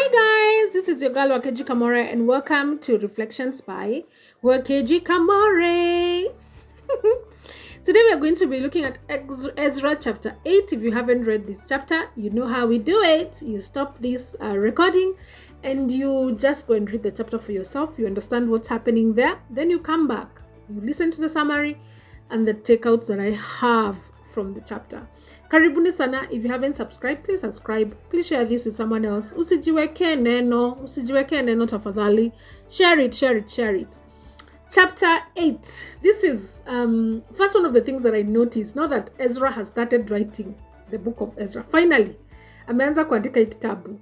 Hi guys, this is your girl Wakeji Kamore and welcome to Reflections by Wakeji Kamore. Today we are going to be looking at Ezra Chapter 8. If you haven't read this chapter, you know how we do it. You stop this recording and you just go and read the chapter for yourself. You understand what's happening there. Then you come back. You listen to the summary and the takeouts that I have from the chapter. Karibuni sana. If you haven't subscribed, please subscribe. Please share this with someone else. Usijiweke neno tafadhali. Share it. Chapter 8. This is first one of the things that I noticed now that Ezra has started writing the book of Ezra. Finally, ameanza kuandika kitabu.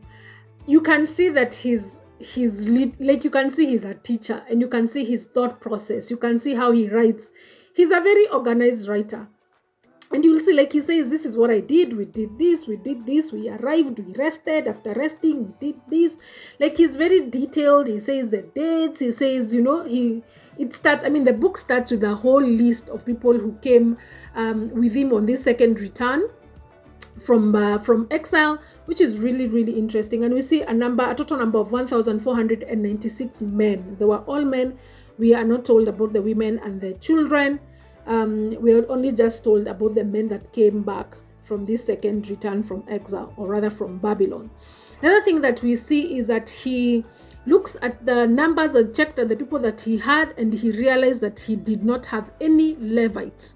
You can see that he's you can see he's a teacher and you can see his thought process. You can see how he writes. He's a very organized writer. And you will see, like he says, this is what I did. We did this. We arrived. We rested. After resting, we did this. Like he's very detailed. He says the dates. He says, the book starts with a whole list of people who came with him on this second return from exile, which is really, really interesting. And we see a total number of 1,496 men. They were all men. We are not told about the women and the children. We are only just told about the men that came back from this second return from exile, or rather from Babylon. Another thing that we see is that he looks at the numbers and checked at the people that he had, and he realized that he did not have any Levites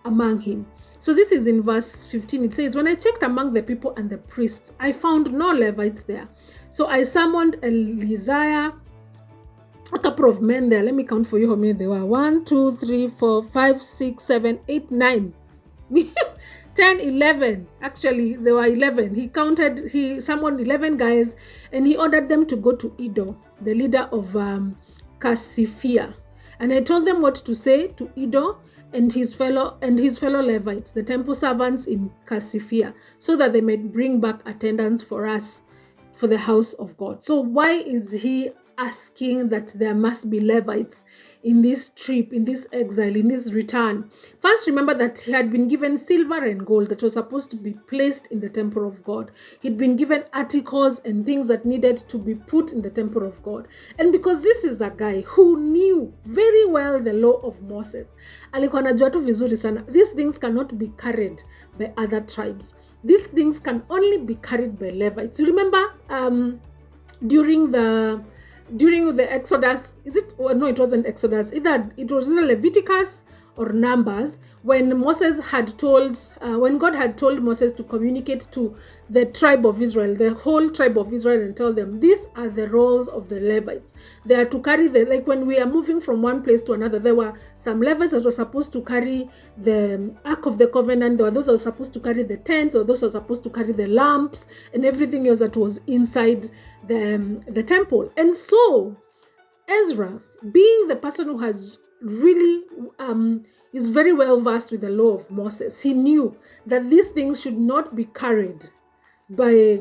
among him. So this is in verse 15. It says, when I checked among the people and the priests, I found no Levites there. So I summoned Elizaiah, a couple of men there. Let me count for you how many there were. 1, 2, 3, 4, 5, 6, 7, 8, 9, 10, 11. Actually, there were 11. He summoned 11 guys and he ordered them to go to Iddo, the leader of Cassiphia. And I told them what to say to Iddo and his fellow Levites, the temple servants in Cassiphia, so that they might bring back attendance for us for the house of God. So why is he asking that there must be Levites in this trip, in this exile, in this return? First, remember that he had been given silver and gold that was supposed to be placed in the temple of God. He'd been given articles and things that needed to be put in the temple of God. And because this is a guy who knew very well the law of Moses, alikuwa anajua tu vizuri sana, these things cannot be carried by other tribes. These things can only be carried by Levites. You remember during the Exodus, it wasn't Exodus, either it was either Leviticus or Numbers, when God had told Moses to communicate to the tribe of Israel, the whole tribe of Israel, and tell them, these are the roles of the Levites. They are to carry like when we are moving from one place to another, there were some Levites that were supposed to carry the Ark of the Covenant. There were those that were supposed to carry the tents, or those that were supposed to carry the lamps and everything else that was inside the temple. And so Ezra, being the person who has really is very well versed with the law of Moses, he knew that these things should not be carried by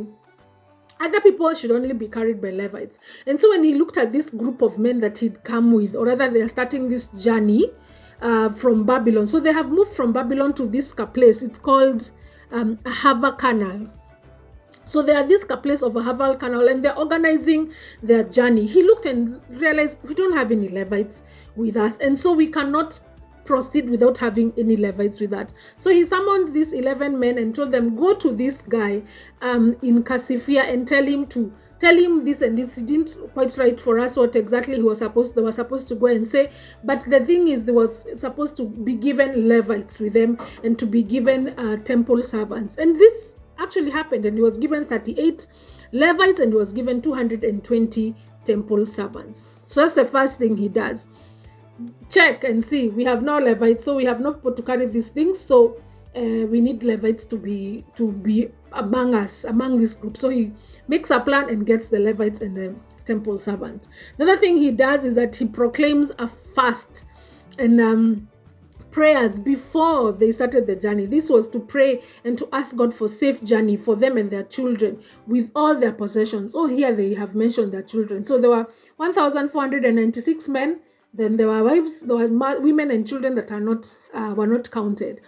other people, should only be carried by Levites. And so when he looked at this group of men that he'd come with, or rather they are starting this journey from Babylon. So they have moved from Babylon to this place. It's called Ahava Canal. So they are this place of a Haval Canal and they're organizing their journey. He looked and realized we don't have any Levites with us, and so we cannot proceed without having any Levites with that. So he summoned these 11 men and told them, go to this guy in Cassiphia and tell him this and this. He didn't quite write for us what exactly they were supposed to go and say, but the thing is, they was supposed to be given Levites with them and to be given temple servants. And this actually happened, and he was given 38 Levites and he was given 220 temple servants. So that's the first thing he does. Check and see, we have no Levites, so we have no people to carry these things, so we need Levites to be among us, among this group. So he makes a plan and gets the Levites and the temple servants. Another thing he does is that he proclaims a fast and prayers before they started the journey. This was to pray and to ask God for safe journey for them and their children with all their possessions. Oh, here they have mentioned their children. So there were 1,496 men. Then there were wives, there were women and children that were not counted.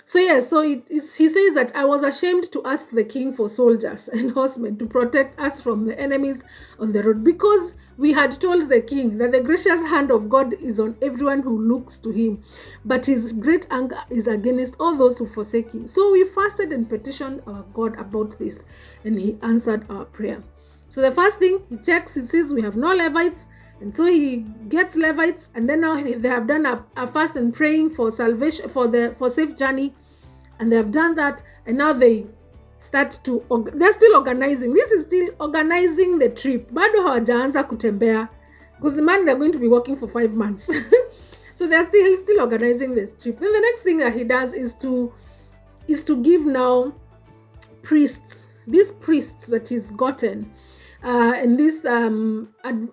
So yes, so he says that I was ashamed to ask the king for soldiers and horsemen to protect us from the enemies on the road, because we had told the king that the gracious hand of God is on everyone who looks to him, but his great anger is against all those who forsake him. So we fasted and petitioned our God about this, and he answered our prayer. So the first thing he checks, he says we have no Levites, and so he gets Levites, and then now they have done a fast and praying for salvation, for safe journey, and they have done that, and now they start to, they're still organizing. This is still organizing the trip. Bado hawajaanza kutembea, because man, they're going to be working for 5 months. So they're still organizing this trip. Then the next thing that he does is to give now priests, these priests that he's gotten, and these and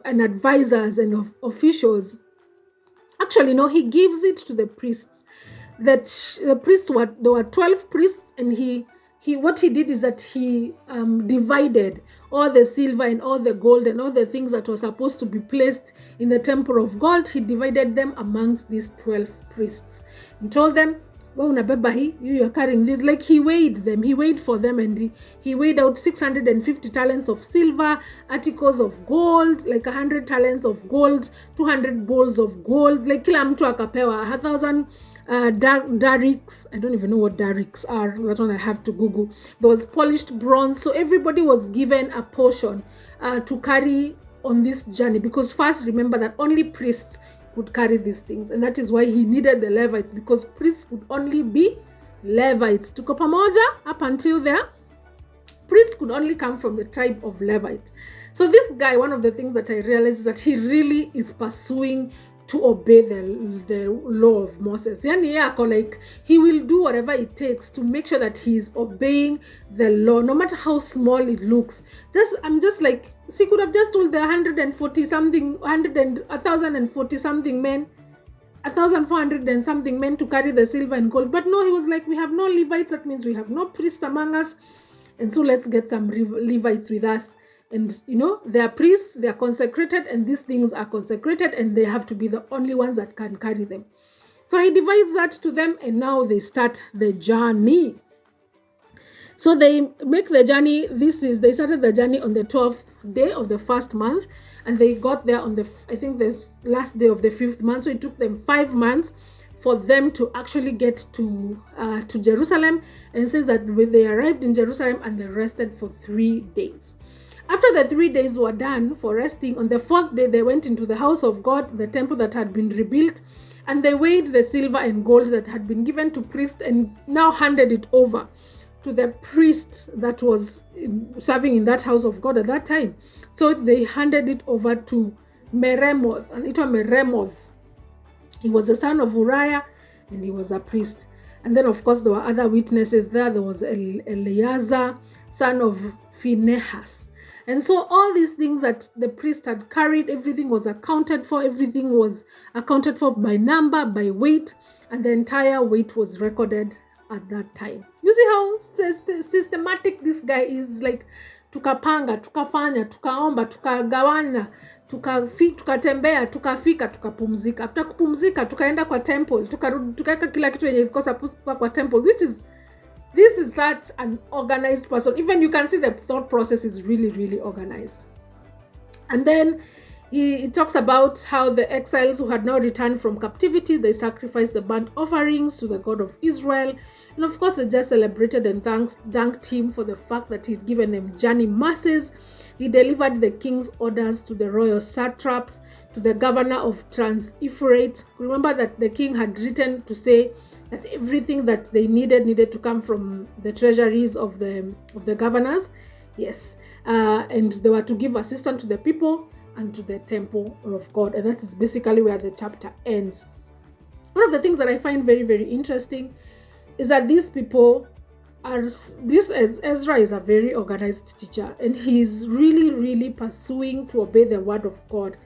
advisors and officials. Actually, no, he gives it to the priests. That the priests there were 12 priests, and he what he did is that he divided all the silver and all the gold and all the things that were supposed to be placed in the temple of God. He divided them amongst these 12 priests and told them, you are carrying this. Like, he weighed them, he weighed for them, and he weighed out 650 talents of silver, articles of gold, like 100 talents of gold, 200 bowls of gold, like kila mtu akapewa 1,000 darics. I don't even know what darics are. That one I have to Google. There was polished bronze, so everybody was given a portion to carry on this journey, because first, remember that only priests could carry these things, and that is why he needed the Levites, because priests could only be Levites. Tuko pamoja up until there. Priests could only come from the tribe of Levites. So this guy, one of the things that I realized is that he really is pursuing to obey the law of Moses. Like, he will do whatever it takes to make sure that he is obeying the law, no matter how small it looks. I'm just like, he could have just told the 140 something, 1,040 something men, 1,400 and something men to carry the silver and gold. But no, he was like, we have no Levites, that means we have no priests among us, and so let's get some Levites with us. And they are priests, they are consecrated, and these things are consecrated, and they have to be the only ones that can carry them. So he divides that to them, and now they start the journey. So they make the journey. They started the journey on the 12th day of the first month, and they got there on the last day of the 5th month. So it took them 5 months for them to actually get to Jerusalem. And it says that they arrived in Jerusalem and they rested for 3 days. After the 3 days were done for resting, on the 4th day, they went into the house of God, the temple that had been rebuilt, and they weighed the silver and gold that had been given to priests and now handed it over to the priest that was serving in that house of God at that time. So they handed it over to Meremoth, and it was Meremoth. He was the son of Uriah, and he was a priest. And then, of course, there were other witnesses there. There was Eleazar, son of Phinehas. And so all these things that the priest had carried, everything was accounted for. Everything was accounted for by number, by weight, and the entire weight was recorded at that time. You see how systematic this guy is. Like, tukapanga, tukafanya, tukaomba, tukagawana, tukatembea, tukafika, tukapumzika. After kupumzika, tukaenda kwa temple, tukaweka kila kitu yenye ilikuwa supposed kuwa kwa temple, this is such an organized person. Even you can see the thought process is really, really organized. And then he talks about how the exiles who had now returned from captivity, they sacrificed the burnt offerings to the God of Israel. And of course, they just celebrated and thanked him for the fact that he'd given them journey masses. He delivered the king's orders to the royal satraps, to the governor of Trans-Euphrates. Remember that the king had written to say that everything that they needed to come from the treasuries of the governors. Yes. And they were to give assistance to the people and to the temple of God. And that is basically where the chapter ends. One of the things that I find very, very interesting is that these people Ezra is a very organized teacher, and he's really, really pursuing to obey the word of God.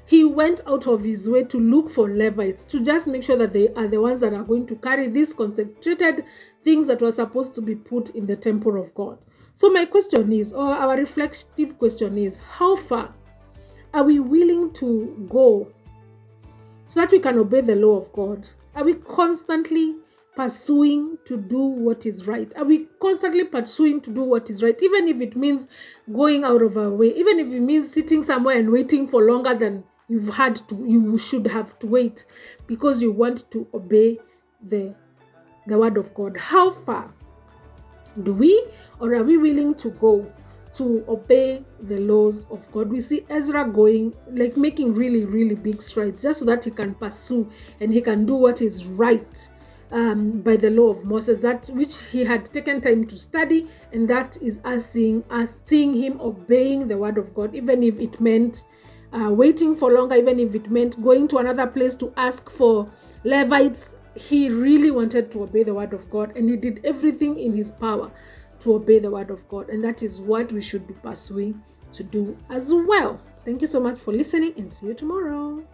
He went out of his way to look for Levites, to just make sure that they are the ones that are going to carry these consecrated things that were supposed to be put in the temple of God. So my question is, or our reflective question is, how far are we willing to go so that we can obey the law of God? Are we constantly pursuing to do what is right? Are we constantly pursuing to do what is right, even if it means going out of our way, even if it means sitting somewhere and waiting for longer than you should have to wait because you want to obey the word of God? How far do we, or are we willing to go to obey the laws of God? We see Ezra going, like making really, really big strides just so that he can pursue and he can do what is right by the law of Moses, that which he had taken time to study, and that is us seeing him obeying the word of God, even if it meant waiting for longer, even if it meant going to another place to ask for Levites. He really wanted to obey the word of God, and he did everything in his power to obey the word of God. And that is what we should be pursuing to do as well. Thank you so much for listening, and see you tomorrow.